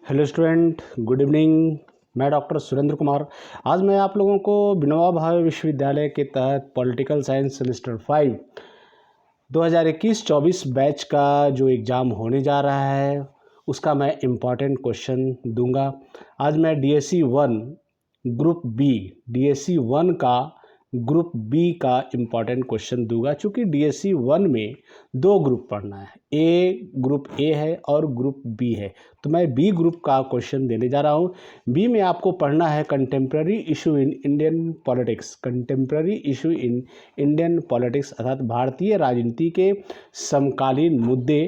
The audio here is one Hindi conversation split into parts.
Hello student, good evening. मैं डॉक्टर सुरेंद्र कुमार। आज मैं आप लोगों को विनोबा भावे विश्वविद्यालय के तहत पॉलिटिकल साइंस सेमेस्टर 5 2021-24 बैच का जो एग्ज़ाम होने जा रहा है उसका मैं इम्पॉर्टेंट क्वेश्चन दूंगा। आज मैं DSC 1 ग्रुप बी DSC 1 का ग्रुप बी का इम्पॉर्टेंट क्वेश्चन दूंगा। चूँकि DSC 1 में दो ग्रुप पढ़ना है, ग्रुप ए है और ग्रुप बी है, तो मैं बी ग्रुप का क्वेश्चन देने जा रहा हूँ। बी में आपको पढ़ना है contemporary issue in Indian politics. Contemporary issue in Indian politics अर्थात भारतीय राजनीति के समकालीन मुद्दे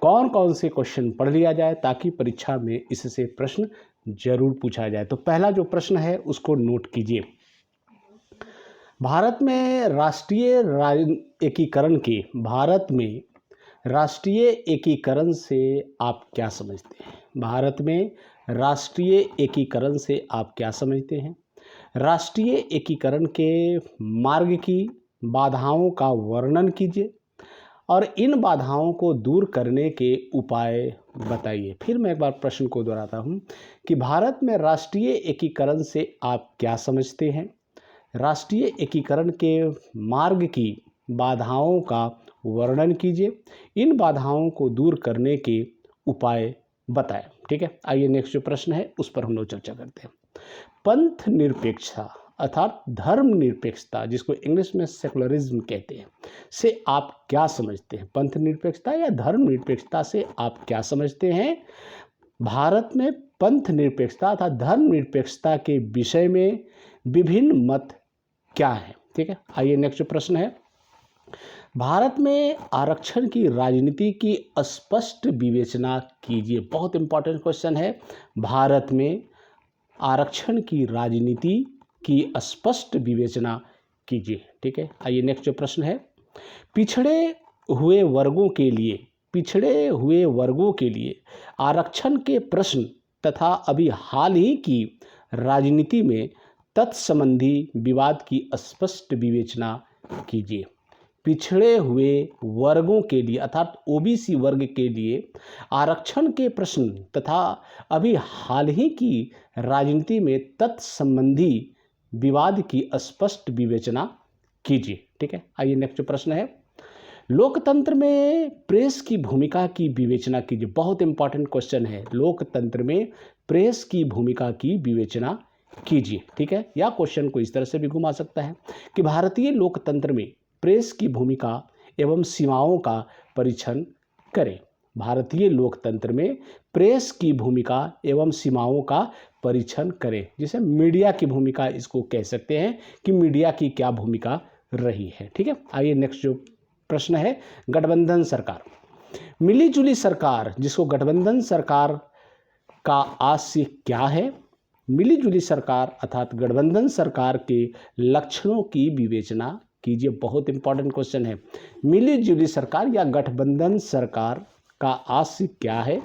कौन कौन से क्वेश्चन पढ़ लिया जाए ताकि परीक्षा में इससे प्रश्न जरूर पूछा जाए। तो पहला जो प्रश्न है उसको नोट कीजिए। भारत में राष्ट्रीय एकीकरण से आप क्या समझते हैं? भारत में राष्ट्रीय एकीकरण से आप क्या समझते हैं? राष्ट्रीय एकीकरण के मार्ग की बाधाओं का वर्णन कीजिए और इन बाधाओं को दूर करने के उपाय बताइए। फिर मैं एक बार प्रश्न को दोहराता हूँ कि भारत में राष्ट्रीय एकीकरण से आप क्या समझते हैं? राष्ट्रीय एकीकरण के मार्ग की बाधाओं का वर्णन कीजिए, इन बाधाओं को दूर करने के उपाय बताएं। ठीक है, आइए नेक्स्ट जो प्रश्न है उस पर हम लोग चर्चा करते हैं। पंथ निरपेक्षता अर्थात धर्म निरपेक्षता, जिसको इंग्लिश में सेकुलरिज्म कहते हैं, से आप क्या समझते हैं? पंथ निरपेक्षता या धर्म निरपेक्षता से आप क्या समझते हैं? भारत में पंथ निरपेक्षता तथा धर्म निरपेक्षता के विषय में विभिन्न मत क्या है? ठीक है, आइए नेक्स्ट जो प्रश्न है। भारत में आरक्षण की राजनीति की स्पष्ट विवेचना कीजिए। बहुत इंपॉर्टेंट क्वेश्चन है। भारत में आरक्षण की राजनीति की स्पष्ट विवेचना कीजिए। ठीक है, आइए नेक्स्ट जो प्रश्न है। पिछड़े हुए वर्गों के लिए आरक्षण के प्रश्न तथा अभी हाल ही की राजनीति में तत्संबंधी विवाद की स्पष्ट विवेचना कीजिए। पिछड़े हुए वर्गों के लिए अर्थात OBC वर्ग के लिए आरक्षण के प्रश्न तथा अभी हाल ही की राजनीति में तत्संबंधी विवाद की स्पष्ट विवेचना कीजिए। ठीक है, आइए नेक्स्ट जो प्रश्न है। लोकतंत्र में प्रेस की भूमिका की विवेचना कीजिए। बहुत इंपॉर्टेंट क्वेश्चन है। लोकतंत्र में प्रेस की भूमिका की विवेचना कीजिए। ठीक है, या क्वेश्चन को इस तरह से भी घुमा सकता है कि भारतीय लोकतंत्र में प्रेस की भूमिका एवं सीमाओं का परीक्षण करें। भारतीय लोकतंत्र में प्रेस की भूमिका एवं सीमाओं का परीक्षण करें, जिसे मीडिया की भूमिका इसको कह सकते हैं कि मीडिया की क्या भूमिका रही है। ठीक है, आइए नेक्स्ट जो प्रश्न है। गठबंधन सरकार, मिलीजुली सरकार, जिसको गठबंधन सरकार का आशय क्या है? मिलीजुली सरकार अर्थात गठबंधन सरकार के लक्षणों की विवेचना कीजिए। बहुत इंपॉर्टेंट क्वेश्चन है। मिलीजुली सरकार या गठबंधन सरकार का आशय क्या है?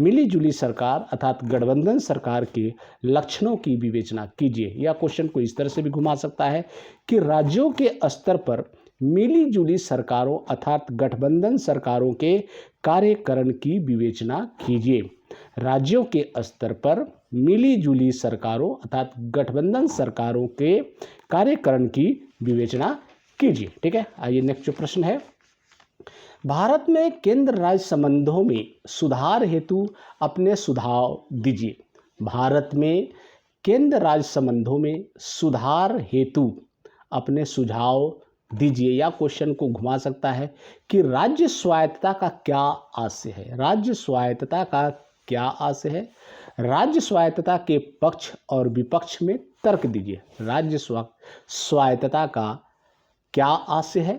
मिलीजुली सरकार अर्थात गठबंधन सरकार के लक्षणों की विवेचना कीजिए। या क्वेश्चन को इस तरह से भी घुमा सकता है कि राज्यों के स्तर पर मिलीजुली सरकारों अर्थात गठबंधन सरकारों के कार्यकरण की विवेचना कीजिए। राज्यों के स्तर पर मिलीजुली सरकारों अर्थात गठबंधन सरकारों के कार्यकरण की विवेचना कीजिए। ठीक है, आइए नेक्स्ट जो प्रश्न है। भारत में केंद्र राज्य संबंधों में सुधार हेतु अपने सुझाव दीजिए। भारत में केंद्र राज्य संबंधों में सुधार हेतु अपने सुझाव दीजिए। या क्वेश्चन को घुमा सकता है कि राज्य स्वायत्तता का क्या आशय है? राज्य स्वायत्तता का क्या आशय है? राज्य स्वायत्तता के पक्ष और विपक्ष में तर्क दीजिए। राज्य स्वायत्तता का क्या आशय है?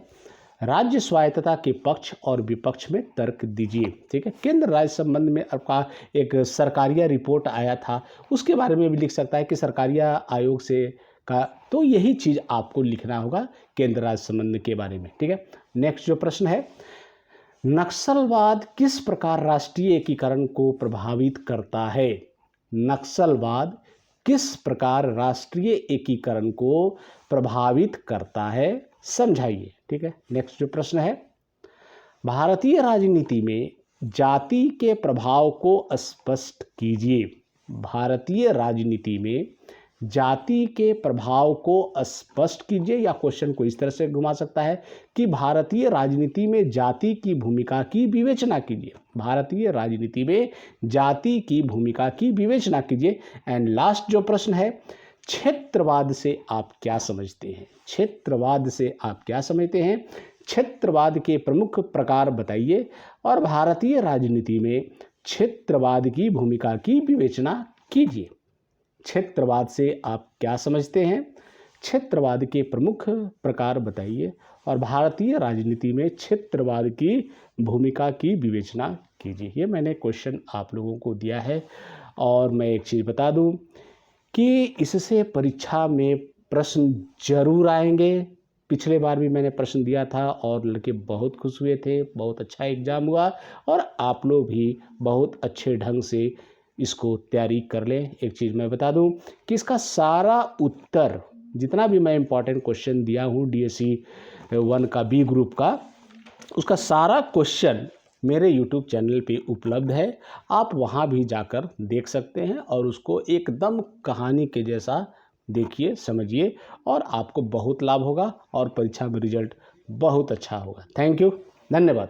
राज्य स्वायत्तता के पक्ष और विपक्ष में तर्क दीजिए। ठीक है, केंद्र राज्य संबंध में आपका एक सरकारिया रिपोर्ट आया था, उसके बारे में भी लिख सकता है कि सरकारिया आयोग से का, तो यही चीज़ आपको लिखना होगा केंद्र राज्य संबंध के बारे में। ठीक है, नेक्स्ट जो प्रश्न है। नक्सलवाद किस प्रकार राष्ट्रीय एकीकरण को प्रभावित करता है? नक्सलवाद किस प्रकार राष्ट्रीय एकीकरण को प्रभावित करता है, समझाइए। ठीक है, नेक्स्ट जो प्रश्न है। भारतीय राजनीति में जाति के प्रभाव को स्पष्ट कीजिए। भारतीय राजनीति में जाति के प्रभाव को स्पष्ट कीजिए, या क्वेश्चन को इस तरह से घुमा सकता है कि भारतीय राजनीति में जाति की भूमिका की विवेचना कीजिए। भारतीय राजनीति में जाति की भूमिका की विवेचना कीजिए। एंड लास्ट जो प्रश्न है, क्षेत्रवाद से आप क्या समझते हैं? क्षेत्रवाद से आप क्या समझते हैं? क्षेत्रवाद के प्रमुख प्रकार बताइए और भारतीय राजनीति में क्षेत्रवाद की भूमिका की विवेचना कीजिए। क्षेत्रवाद से आप क्या समझते हैं? क्षेत्रवाद के प्रमुख प्रकार बताइए और भारतीय राजनीति में क्षेत्रवाद की भूमिका की विवेचना कीजिए। ये मैंने क्वेश्चन आप लोगों को दिया है। और मैं एक चीज़ बता दूं कि इससे परीक्षा में प्रश्न जरूर आएंगे। पिछले बार भी मैंने प्रश्न दिया था और लड़के बहुत खुश हुए थे, बहुत अच्छा एग्ज़ाम हुआ और आप लोग भी बहुत अच्छे ढंग से इसको तैयारी कर लें। एक चीज़ मैं बता दूं कि इसका सारा उत्तर, जितना भी मैं इम्पॉर्टेंट क्वेश्चन दिया हूँ DSC 1 का B ग्रुप का, उसका सारा क्वेश्चन मेरे YouTube चैनल पे उपलब्ध है। आप वहाँ भी जाकर देख सकते हैं और उसको एकदम कहानी के जैसा देखिए, समझिए और आपको बहुत लाभ होगा और परीक्षा में रिजल्ट बहुत अच्छा होगा। थैंक यू, धन्यवाद।